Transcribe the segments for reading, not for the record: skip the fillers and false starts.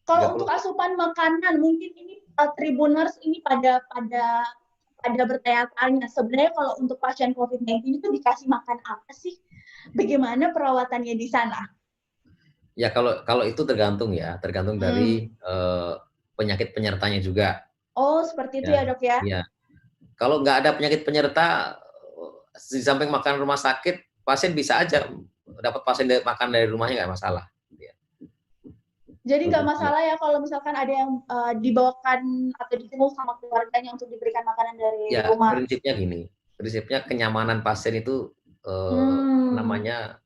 Kalau untuk asupan makanan, mungkin ini Tribuners ini pada bertanya-tanya, sebenarnya kalau untuk pasien COVID-19 itu dikasih makan apa sih? Bagaimana perawatannya di sana? Ya kalau itu tergantung dari penyakit penyertanya juga. Oh, seperti itu ya, Dok ya? Iya. Kalau nggak ada penyakit penyerta, di samping makan rumah sakit, pasien bisa aja dapat makan dari rumahnya, nggak masalah. Jadi nggak masalah ya kalau misalkan ada yang dibawakan atau dijenguk sama keluarganya untuk diberikan makanan dari rumah. Prinsipnya gini, prinsipnya kenyamanan pasien itu namanya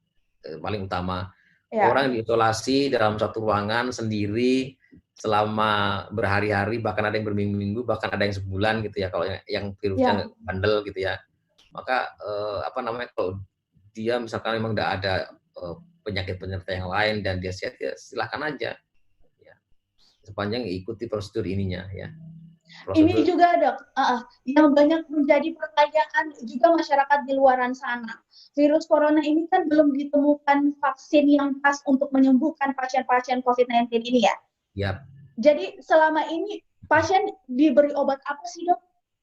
paling utama. Orang diisolasi dalam satu ruangan sendiri selama berhari-hari, bahkan ada yang berminggu-minggu, bahkan ada yang sebulan gitu ya, kalau yang virusnya bandel gitu ya. Maka kalau dia misalkan memang tidak ada penyakit penyerta yang lain dan dia sehat, ya silahkan aja. Ya. Sepanjang ikuti prosedur ininya ya. Ini juga, Dok, yang banyak menjadi pertanyaan juga masyarakat di luaran sana. Virus corona ini kan belum ditemukan vaksin yang pas untuk menyembuhkan pasien-pasien COVID-19 ini ya? Yap. Jadi selama ini pasien diberi obat apa sih, Dok?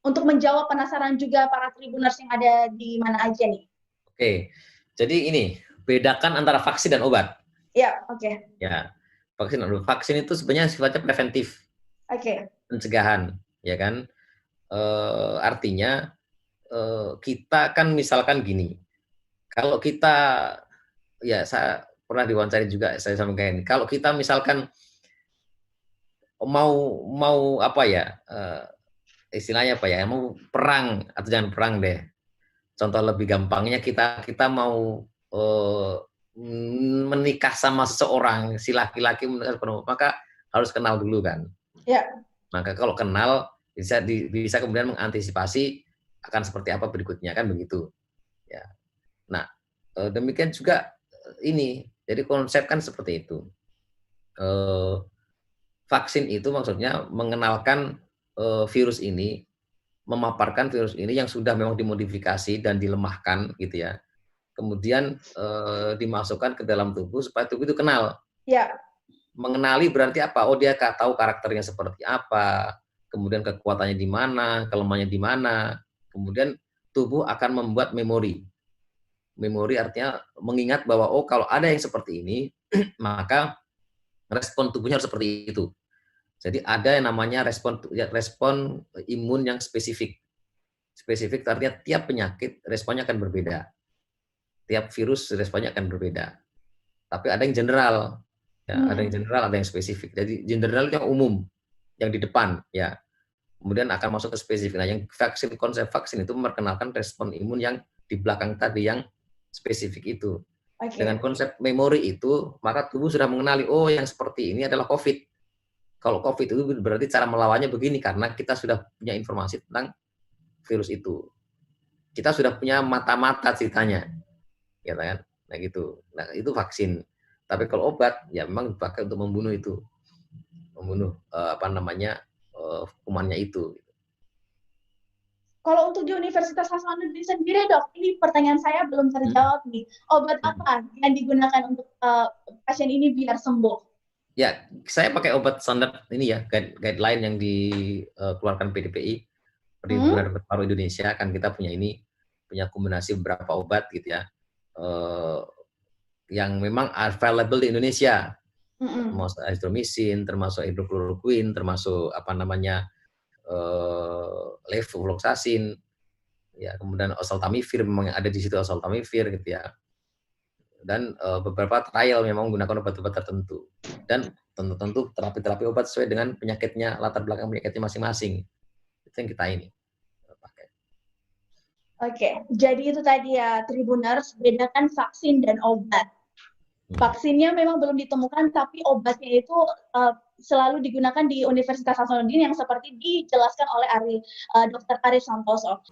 Untuk menjawab penasaran juga para Tribuners yang ada di mana aja nih. Oke, jadi ini, bedakan antara vaksin dan obat. Ya, oke. Ya, vaksin itu sebenarnya sifatnya preventif. Oke. Pencegahan, ya kan? Artinya kita kan misalkan gini, kalau kita, ya saya pernah diwawancara juga, saya sampaikan, kalau kita misalkan mau apa ya, istilahnya apa ya, mau perang atau jangan perang deh. Contoh lebih gampangnya kita mau menikah sama seseorang, si laki-laki maka harus kenal dulu kan. Ya. Maka kalau kenal bisa kemudian mengantisipasi akan seperti apa berikutnya kan begitu. Ya. Nah, demikian juga ini. Jadi konsep kan seperti itu. Vaksin itu maksudnya mengenalkan virus ini, memaparkan virus ini yang sudah memang dimodifikasi dan dilemahkan gitu ya. Kemudian dimasukkan ke dalam tubuh supaya tubuh itu kenal. Ya. Mengenali berarti apa? Oh, dia tahu karakternya seperti apa, kemudian kekuatannya di mana, kelemahannya di mana. Kemudian tubuh akan membuat memori. Memori artinya mengingat bahwa oh kalau ada yang seperti ini, maka respon tubuhnya harus seperti itu. Jadi ada yang namanya respon imun yang spesifik. Spesifik artinya tiap penyakit responnya akan berbeda. Tiap virus responnya akan berbeda. Tapi ada yang general, ya, ada yang general, ada yang spesifik. Jadi general yang umum, yang di depan, ya. Kemudian akan masuk ke spesifik. Nah, yang konsep vaksin itu memperkenalkan respon imun yang di belakang tadi yang spesifik itu. Okay. Dengan konsep memori itu, maka tubuh sudah mengenali, oh yang seperti ini adalah COVID. Kalau COVID itu berarti cara melawannya begini, karena kita sudah punya informasi tentang virus itu. Kita sudah punya mata-mata ceritanya. Ya kan? Nah gitu. Nah itu vaksin. Tapi kalau obat, ya memang dipakai untuk membunuh itu. Membunuh kumannya itu. Kalau untuk di Universitas Hasanuddin sendiri, Dok, ini pertanyaan saya belum terjawab nih. Obat apa yang digunakan untuk pasien ini biar sembuh? Ya, saya pakai obat standar ini ya, guideline yang dikeluarkan PDPI, Perhimpunan Dokter Paru Indonesia, kan kita punya kombinasi beberapa obat gitu ya, yang memang available di Indonesia, termasuk azithromycin, termasuk hidrokloroquine, termasuk levofloxacin, ya, kemudian oseltamivir memang ada di situ oseltamivir gitu ya. Dan beberapa trial memang menggunakan obat-obat tertentu, dan tentu terapi-terapi obat sesuai dengan penyakitnya, latar belakang penyakitnya masing-masing. Itu yang kita ini pakai. Oke, jadi itu tadi ya Tribuners, bedakan vaksin dan obat. Vaksinnya memang belum ditemukan, tapi obatnya itu selalu digunakan di Universitas Hasanuddin yang seperti dijelaskan oleh Dr. Arif Santoso.